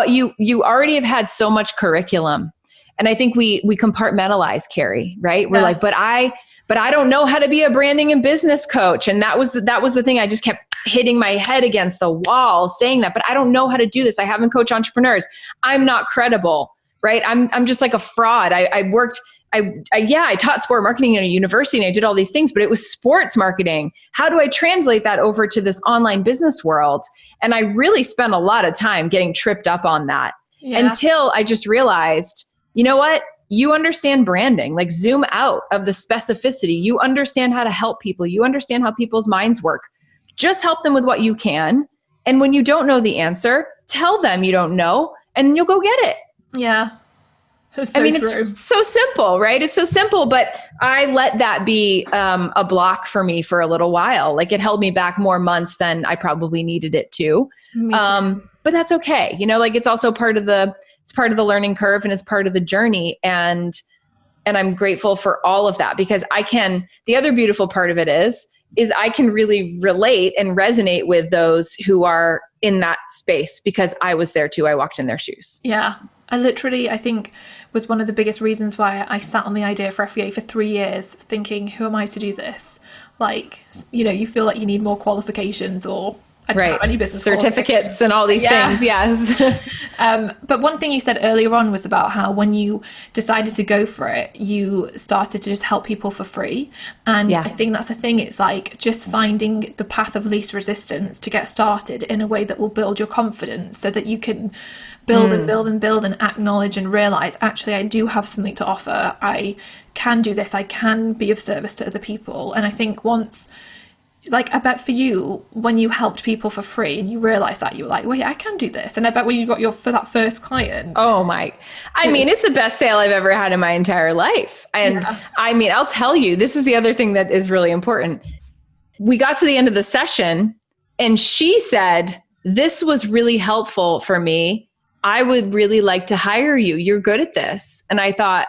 you already have had so much curriculum. And I think we compartmentalize, Carrie, right? We're like, but I don't know how to be a branding and business coach. And that was the thing. I just kept hitting my head against the wall saying that, but I don't know how to do this. I haven't coached entrepreneurs. I'm not credible, right? I'm just like a fraud. I taught sport marketing at a university and I did all these things, but it was sports marketing. How do I translate that over to this online business world? And I really spent a lot of time getting tripped up on that until I just realized, you know what? You understand branding, like zoom out of the specificity. You understand how to help people. You understand how people's minds work. Just help them with what you can. And when you don't know the answer, tell them you don't know, and you'll go get it. Yeah. So true. It's so simple, right? It's so simple, but I let that be a block for me for a little while. Like, it held me back more months than I probably needed it to. Me too. But that's okay. It's also part of the learning curve, and it's part of the journey. And I'm grateful for all of that, because the other beautiful part of it is I can really relate and resonate with those who are in that space, because I was there too. I walked in their shoes. Yeah. I think was one of the biggest reasons why I sat on the idea for FEA for 3 years, thinking, who am I to do this? Like, you feel like you need more qualifications, or I didn't have any business certificates and all these things. Yes. But one thing you said earlier on was about how when you decided to go for it, you started to just help people for free. And I think that's the thing. It's like just finding the path of least resistance to get started in a way that will build your confidence so that you can build and build and build and acknowledge and realize, actually, I do have something to offer. I can do this. I can be of service to other people. And I think once, like, I bet for you, when you helped people for free and you realized that, you were like, wait, I can do this. And I bet when you got for that first client. Oh my, I mean, it's the best sale I've ever had in my entire life. And I mean, I'll tell you, this is the other thing that is really important. We got to the end of the session and she said, this was really helpful for me. I would really like to hire you. You're good at this. And I thought,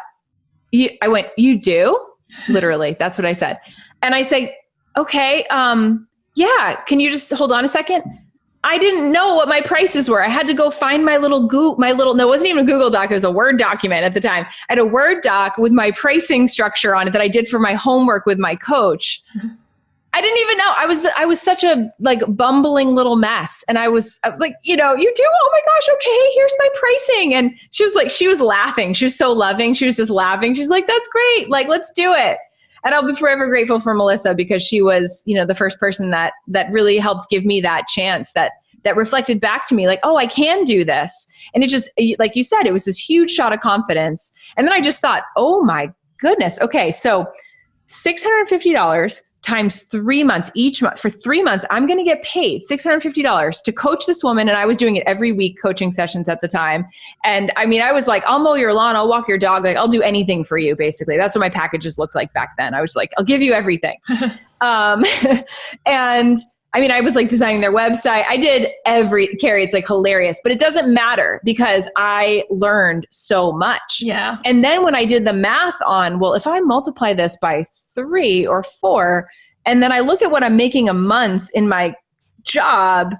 I went, you do? Literally, that's what I said. And I say, okay, yeah, can you just hold on a second? I didn't know what my prices were. I had to go find no, it wasn't even a Google Doc. It was a Word document at the time. I had a Word doc with my pricing structure on it that I did for my homework with my coach. I didn't even know. I was such a like bumbling little mess. And I was like, you do? Oh my gosh. Okay. Here's my pricing. And she was laughing. She was so loving. She was just laughing. She's like, that's great. Like, let's do it. And I'll be forever grateful for Melissa because she was, the first person that really helped give me that chance that reflected back to me like, oh, I can do this. And it just, like you said, it was this huge shot of confidence. And then I just thought, oh my goodness. Okay. So $650 times 3 months, each month for 3 months, I'm going to get paid $650 to coach this woman. And I was doing it every week, coaching sessions at the time. And I mean, I was like, I'll mow your lawn, I'll walk your dog. Like, I'll do anything for you. Basically. That's what my packages looked like back then. I was like, I'll give you everything. And I mean, I was like designing their website. I did Carrie, it's like hilarious, but it doesn't matter because I learned so much. Yeah. And then when I did the math on, well, if I multiply this by 3 or 4, and then I look at what I'm making a month in my job,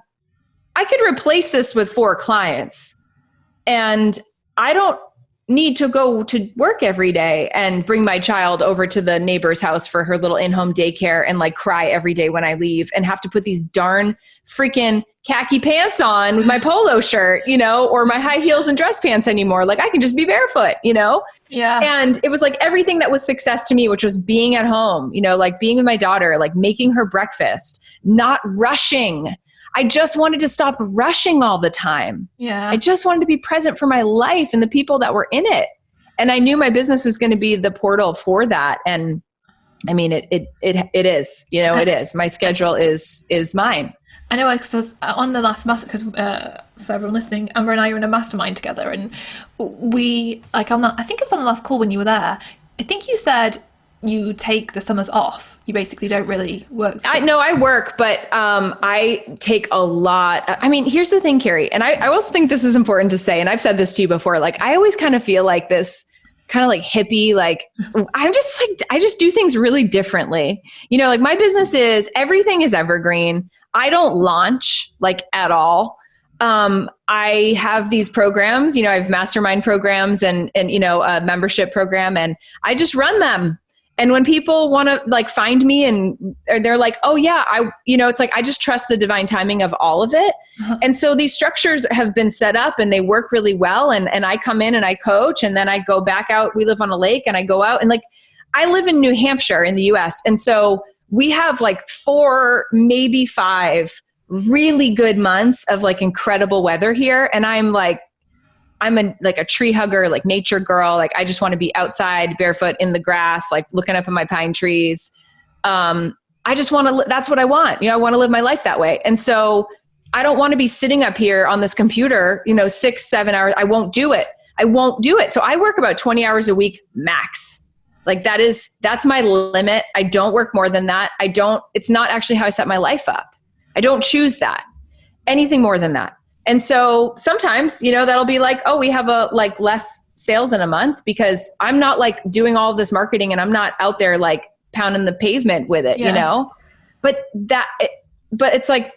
I could replace this with 4 clients. And I don't need to go to work every day and bring my child over to the neighbor's house for her little in-home daycare and like cry every day when I leave and have to put these darn freaking khaki pants on with my polo shirt, or my high heels and dress pants anymore. Like I can just be barefoot, Yeah. And it was like everything that was success to me, which was being at home, like being with my daughter, like making her breakfast, not rushing. I just wanted to stop rushing all the time. Yeah. I just wanted to be present for my life and the people that were in it. And I knew my business was going to be the portal for that. And I mean, it is, it is. My schedule is mine. I know, because on the last master, because for everyone listening, Amber and I were in a mastermind together, and we, like, I think it was on the last call when you were there. I think you said you take the summers off. You basically don't really work. I work, but I take a lot. I mean, here's the thing, Carrie, and I also think this is important to say, and I've said this to you before, like, I always kind of feel like this kind of like hippie, like I just do things really differently. Like my business everything is evergreen. I don't launch like at all. I have these programs, I have mastermind programs and a membership program, and I just run them. And when people want to like find me and they're like, oh yeah, it's like, I just trust the divine timing of all of it. Uh-huh. And so these structures have been set up and they work really well. And I come in and I coach, and then I go back out. We live on a lake, and I go out, and like, I live in New Hampshire in the US. And so we have like 4, maybe 5 really good months of like incredible weather here. And I'm a tree hugger, like nature girl. Like I just want to be outside barefoot in the grass, like looking up at my pine trees. I just want to, that's what I want. I want to live my life that way. And so I don't want to be sitting up here on this computer, 6-7 hours. I won't do it. So I work about 20 hours a week max. Like that's my limit. I don't work more than that. It's not actually how I set my life up. I don't choose that. Anything more than that. And so sometimes, that'll be like, oh, we have less sales in a month because I'm not like doing all of this marketing and I'm not out there like pounding the pavement with it, but it's like,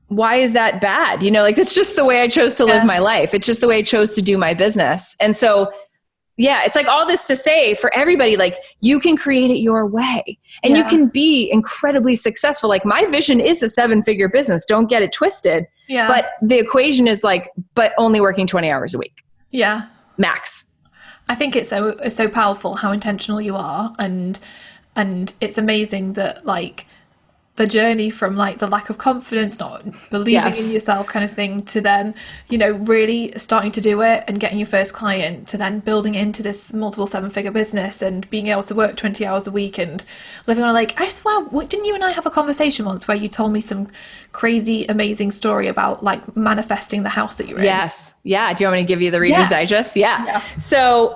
why is that bad? Like, it's just the way I chose to live my life. It's just the way I chose to do my business. And so yeah, it's like all this to say for everybody, like you can create it your way and you can be incredibly successful. Like my vision is a 7-figure business. Don't get it twisted. Yeah. But the equation is like, but only working 20 hours a week. Yeah. Max. I think it's so powerful how intentional you are. And it's amazing that like the journey from like the lack of confidence, not believing in yourself kind of thing, to then, you know, really starting to do it and getting your first client, to then building into this multiple 7-figure business and being able to work 20 hours a week and living on a lake. I swear, didn't you and I have a conversation once where you told me some crazy, amazing story about like manifesting the house that you're in? Yes. Yeah. Do you want me to give you the Reader's Digest? Yeah. So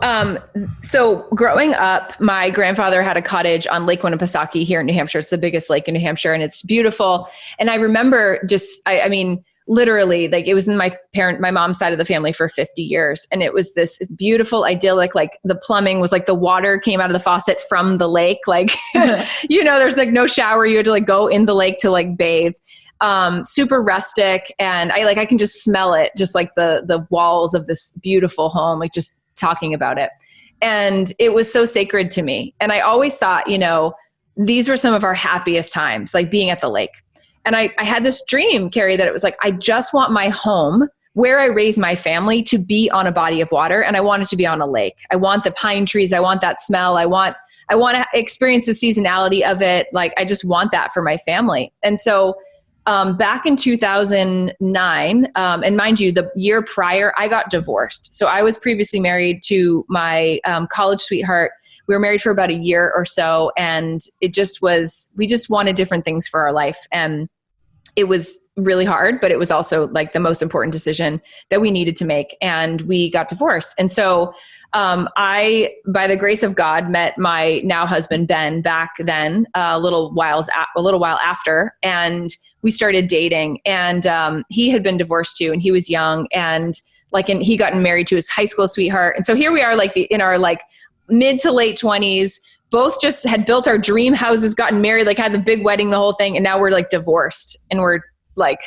growing up, my grandfather had a cottage on Lake Winnipesaukee here in New Hampshire. It's the biggest lake in New Hampshire, and it's beautiful. And I remember I mean, literally, like it was in my mom's side of the family for 50 years. And it was this beautiful, idyllic, like the plumbing was like the water came out of the faucet from the lake. Like, you know, there's like no shower. You had to like go in the lake to like bathe. Super rustic. And I can just smell it, just like the walls of this beautiful home, like just talking about it. And it was so sacred to me. And I always thought, you know, these were some of our happiest times, like being at the lake. And I had this dream, Carrie, that it was like, I just want my home where I raise my family to be on a body of water. And I want it to be on a lake. I want the pine trees. I want that smell. I want to experience the seasonality of it. Like, I just want that for my family. And so back in 2009, and mind you, the year prior, I got divorced. So I was previously married to my college sweetheart. We were married for about a year or so, and we just wanted different things for our life. And it was really hard, but it was also like the most important decision that we needed to make. And we got divorced. And so I, by the grace of God, met my now husband, Ben, back then, a little while after, and we started dating. And he had been divorced too, and he was young, and he gotten married to his high school sweetheart. And so here we are, like in our like mid to late 20s, both just had built our dream houses, gotten married, like had the big wedding, the whole thing. And now we're like divorced and we're like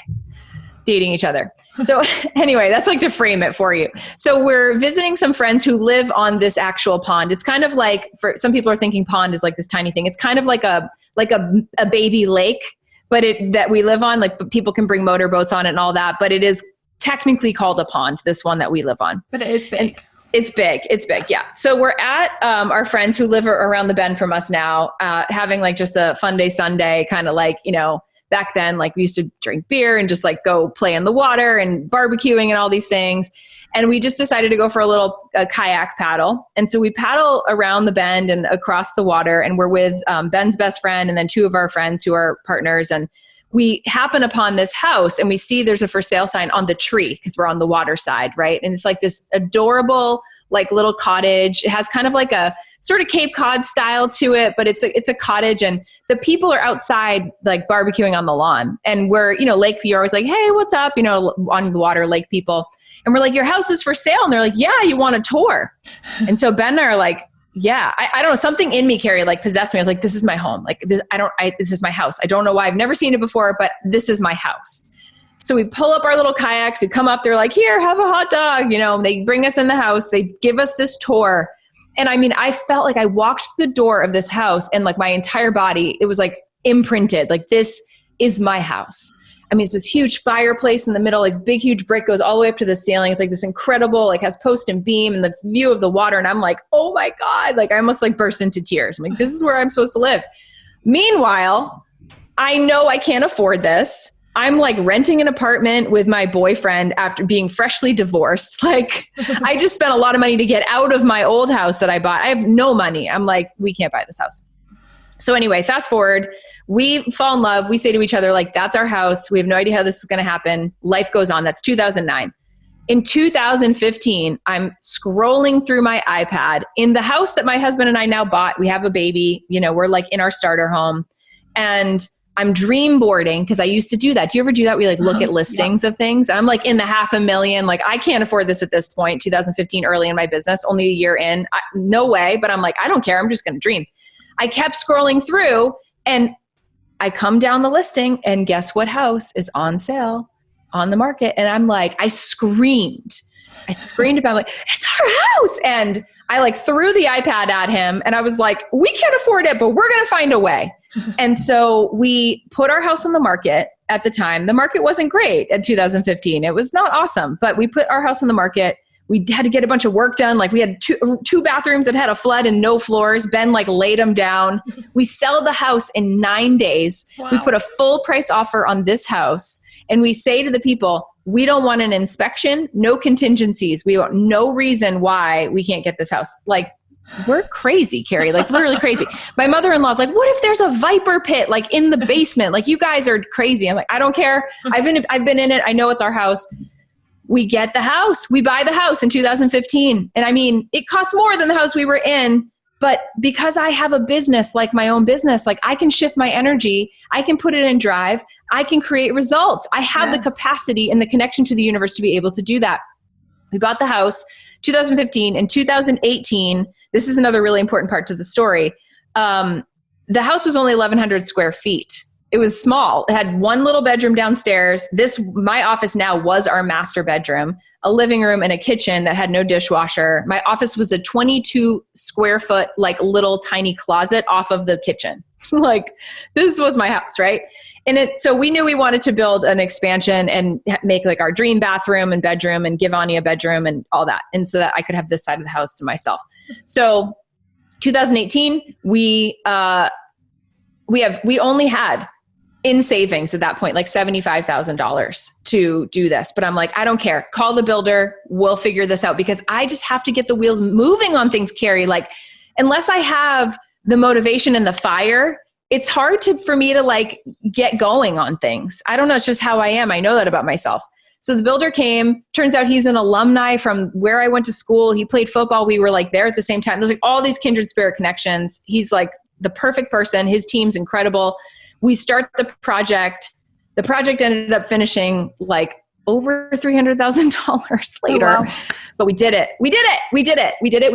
dating each other. So anyway, that's like to frame it for you. So we're visiting some friends who live on this actual pond. It's kind of like, for some people are thinking pond is like this tiny thing. It's kind of like a baby lake, but that we live on, like people can bring motorboats on it and all that, but it is technically called a pond, this one that we live on. But it is big. And it's big. Yeah. So we're at our friends who live around the bend from us now, having like just a fun day Sunday, kind of like, you know, back then, like we used to drink beer and just like go play in the water and barbecuing and all these things. And we just decided to go for a kayak paddle. And so we paddle around the bend and across the water, and we're with Ben's best friend and then two of our friends who are partners. And we happen upon this house and we see there's a for sale sign on the tree because we're on the water side, right? And it's like this adorable, like little cottage. It has kind of like a sort of Cape Cod style to it, but it's a cottage, and the people are outside like barbecuing on the lawn. And we're, you know, Lakeview, you're always like, hey, what's up? You know, on the water, lake people. And we're like, your house is for sale. And they're like, yeah, you want a tour? And so Ben and I are like, yeah, I don't know, something in me, Carrie, like possessed me. I was like, this is my home. Like this is my house. I don't know why. I've never seen it before, but this is my house. So we pull up our little kayaks, we come up, they're like, here, have a hot dog. You know, they bring us in the house, they give us this tour. And I mean, I felt like I walked through the door of this house and like my entire body, it was like imprinted, like this is my house. I mean, it's this huge fireplace in the middle, like big, huge brick goes all the way up to the ceiling. It's like this incredible, like has post and beam and the view of the water. And I'm like, oh my God, like I almost like burst into tears. I'm like, this is where I'm supposed to live. Meanwhile, I know I can't afford this. I'm like renting an apartment with my boyfriend after being freshly divorced. Like I just spent a lot of money to get out of my old house that I bought. I have no money. I'm like, we can't buy this house. So anyway, fast forward, we fall in love. We say to each other, like, that's our house. We have no idea how this is going to happen. Life goes on. That's 2009. In 2015, I'm scrolling through my iPad in the house that my husband and I now bought. We have a baby, you know, we're like in our starter home, and I'm dream boarding because I used to do that. Do you ever do that? We like look at listings of things. I'm like in the 500,000. Like I can't afford this at this point. 2015, early in my business, only a year in. No way. But I'm like, I don't care. I'm just going to dream. I kept scrolling through and I come down the listing and guess what house is on sale on the market? And I'm like, I screamed. I screamed about like, it's our house. And I like threw the iPad at him and I was like, we can't afford it, but we're going to find a way. And so we put our house on the market at the time. The market wasn't great in 2015. It was not awesome, but we put our house on the market. We had to get a bunch of work done. Like we had two bathrooms that had a flood and no floors. Ben like laid them down. We sold the house in 9 days. Wow. We put a full price offer on this house. And we say to the people, we don't want an inspection, no contingencies. We want no reason why we can't get this house. Like we're crazy, Carrie, like literally crazy. My mother-in-law's like, what if there's a viper pit like in the basement? Like you guys are crazy. I'm like, I don't care. I've been in it. I know it's our house. We get the house. We buy the house in 2015. And I mean, it costs more than the house we were in, but because I have a business, like my own business, like I can shift my energy. I can put it in drive. I can create results. I have the capacity and the connection to the universe to be able to do that. We bought the house 2015. In 2018, this is another really important part to the story. The house was only 1,100 square feet. It was small. It had one little bedroom downstairs. My office now was our master bedroom, a living room and a kitchen that had no dishwasher. My office was a 22 square foot, like little tiny closet off of the kitchen. Like this was my house, right? So we knew we wanted to build an expansion and make like our dream bathroom and bedroom and give Ani a bedroom and all that. And so that I could have this side of the house to myself. So 2018, we only had in savings at that point, like $75,000 to do this. But I'm like, I don't care. Call the builder. We'll figure this out because I just have to get the wheels moving on things, Carrie. Like, unless I have the motivation and the fire, it's hard for me to like get going on things. I don't know. It's just how I am. I know that about myself. So the builder came, turns out he's an alumni from where I went to school. He played football. We were like there at the same time. There's like all these kindred spirit connections. He's like the perfect person. His team's incredible. We start the project. The project ended up finishing like over $300,000 later, wow. But we did it. We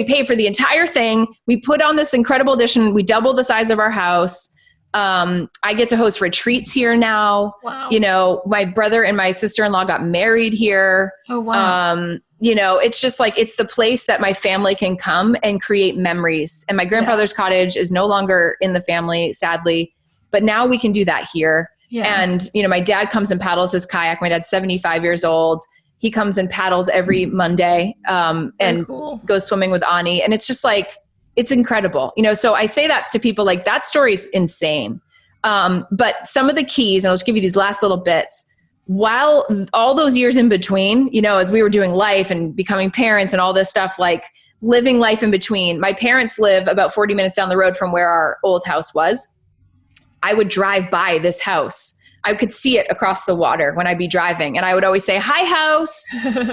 paid for the entire thing. We put on this incredible addition. We doubled the size of our house. I get to host retreats here now. Wow. You know, my brother and my sister-in-law got married here. Oh, wow. You know, it's just like, it's the place that my family can come and create memories. And my grandfather's cottage is no longer in the family, sadly. But now we can do that here. Yeah. And, you know, my dad comes and paddles his kayak. My dad's 75 years old. He comes and paddles every Monday cool. Goes swimming with Ani. And it's just like, it's incredible. You know, so I say that to people like that story's insane. But some of the keys, and I'll just give you these last little bits, while all those years in between, you know, as we were doing life and becoming parents and all this stuff, like living life in between, my parents live about 40 minutes down the road from where our old house was. I would drive by this house. I could see it across the water when I'd be driving. And I would always say, hi, house.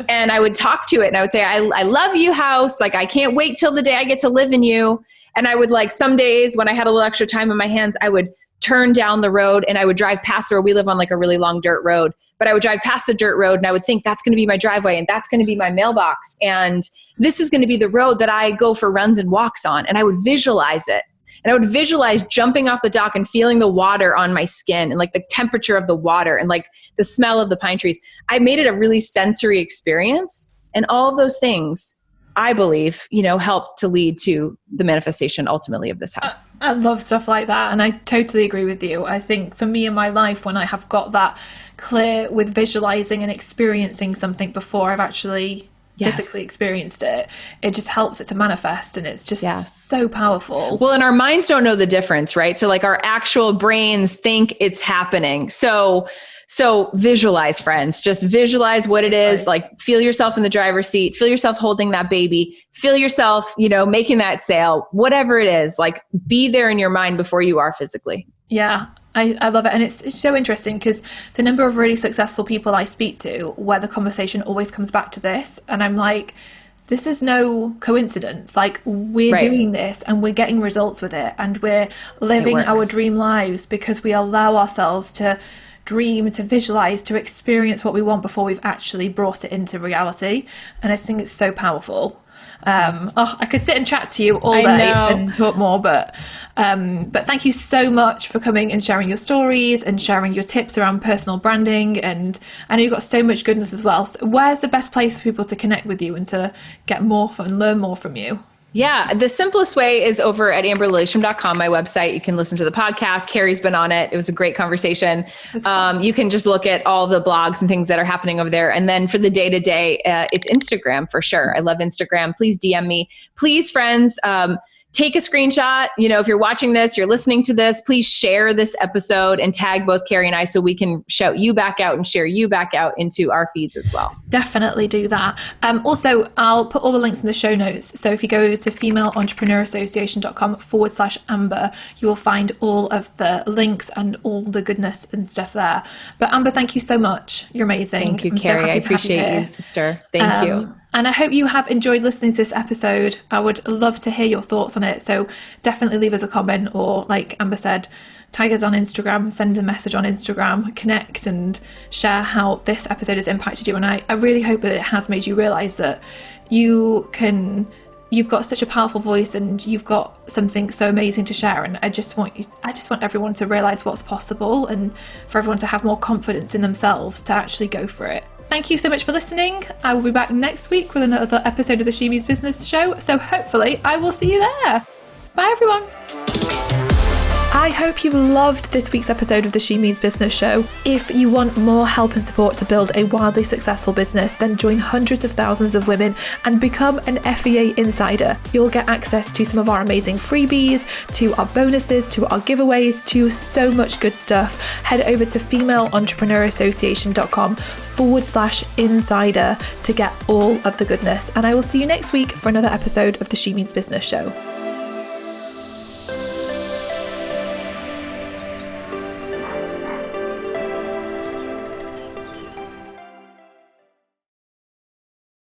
And I would talk to it. And I would say, I love you, house. Like, I can't wait till the day I get to live in you. And I would like, some days when I had a little extra time in my hands, I would turn down the road and I would drive past the road. We live on like a really long dirt road, but I would drive past the dirt road and I would think that's going to be my driveway and that's going to be my mailbox. And this is going to be the road that I go for runs and walks on. And I would visualize it. And I would visualize jumping off the dock and feeling the water on my skin and like the temperature of the water and like the smell of the pine trees. I made it a really sensory experience. And all of those things, I believe, you know, help to lead to the manifestation ultimately of this house. I love stuff like that. And I totally agree with you. I think for me in my life, when I have got that clear with visualizing and experiencing something before I've actually physically experienced it, it just helps it to manifest, and it's just so powerful. Well, and our minds don't know the difference, right? So like our actual brains think it's happening. So visualize, friends, just visualize what it is. Like feel yourself in the driver's seat, feel yourself holding that baby, feel yourself, you know, making that sale, whatever it is, like be there in your mind before you are physically. Yeah. I love it. And it's so interesting because the number of really successful people I speak to where the conversation always comes back to this. And I'm like, this is no coincidence. Like we're doing this and we're getting results with it. And we're living our dream lives because we allow ourselves to dream, to visualize, to experience what we want before we've actually brought it into reality. And I think it's so powerful. I could sit and chat to you all day and talk more, but thank you so much for coming and sharing your stories and sharing your tips around personal branding. And I know you've got so much goodness as well. So where's the best place for people to connect with you and to get more and learn more from you? Yeah, the simplest way is over at amberlilyestrom.com, my website. You can listen to the podcast. Carrie's been on it. It was a great conversation. You can just look at all the blogs and things that are happening over there. And then for the day-to-day, it's Instagram for sure. I love Instagram. Please DM me. Please, friends, take a screenshot. If you're watching this, you're listening to this, please share this episode and tag both Carrie and I so we can shout you back out and share you back out into our feeds as well. Definitely do that. Also, I'll put all the links in the show notes. So if you go to femaleentrepreneurassociation.com/Amber, you will find all of the links and all the goodness and stuff there. But Amber, thank you so much. You're amazing. Thank you, Carrie. I appreciate you, sister. Thank you. And I hope you have enjoyed listening to this episode. I would love to hear your thoughts on it. So definitely leave us a comment, or like Amber said, tag us on Instagram, send a message on Instagram, connect and share how this episode has impacted you. And I really hope that it has made you realise that you've got such a powerful voice and you've got something so amazing to share. And I just want everyone to realise what's possible and for everyone to have more confidence in themselves to actually go for it. Thank you so much for listening. I will be back next week with another episode of the She Means Business show. So hopefully I will see you there. Bye everyone. I hope you loved this week's episode of the She Means Business show. If you want more help and support to build a wildly successful business, then join hundreds of thousands of women and become an FEA insider. You'll get access to some of our amazing freebies, to our bonuses, to our giveaways, to so much good stuff. Head over to femaleentrepreneurassociation.com/insider to get all of the goodness. And I will see you next week for another episode of the She Means Business show.